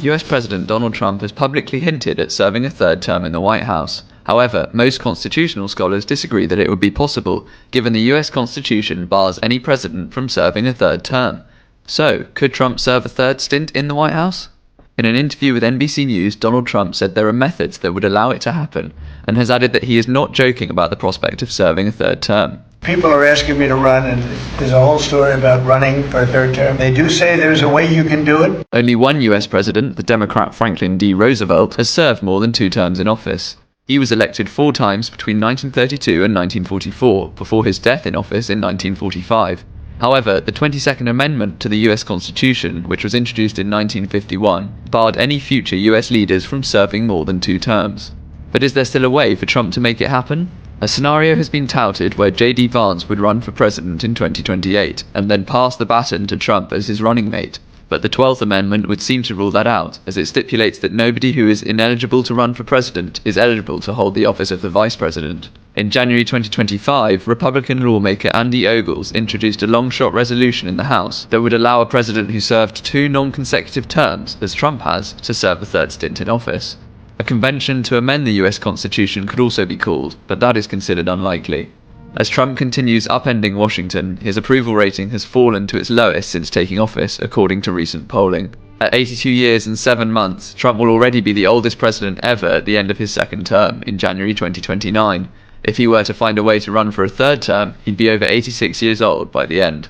US President Donald Trump has publicly hinted at serving a third term in the White House. However, most constitutional scholars disagree that it would be possible, given the US Constitution bars any president from serving a third term. So, could Trump serve a third stint in the White House? In an interview with NBC News, Donald Trump said there are methods that would allow it to happen, and has added that he is not joking about the prospect of serving a third term. People are asking me to run, and there's a whole story about running for a third term. They do say there's a way you can do it. Only one US president, the Democrat Franklin D. Roosevelt, has served more than 2 terms in office. He was elected 4 times between 1932 and 1944, before his death in office in 1945. However, the 22nd Amendment to the US Constitution, which was introduced in 1951, barred any future US leaders from serving more than 2 terms. But is there still a way for Trump to make it happen? A scenario has been touted where J.D. Vance would run for president in 2028, and then pass the baton to Trump as his running mate. But the 12th Amendment would seem to rule that out, as it stipulates that nobody who is ineligible to run for president is eligible to hold the office of the vice president. In January 2025, Republican lawmaker Andy Ogles introduced a long-shot resolution in the House that would allow a president who served 2 non-consecutive terms, as Trump has, to serve a third stint in office. A convention to amend the US Constitution could also be called, but that is considered unlikely. As Trump continues upending Washington, his approval rating has fallen to its lowest since taking office, according to recent polling. At 82 years and 7 months, Trump will already be the oldest president ever at the end of his second term, in January 2029. If he were to find a way to run for a third term, he'd be over 86 years old by the end.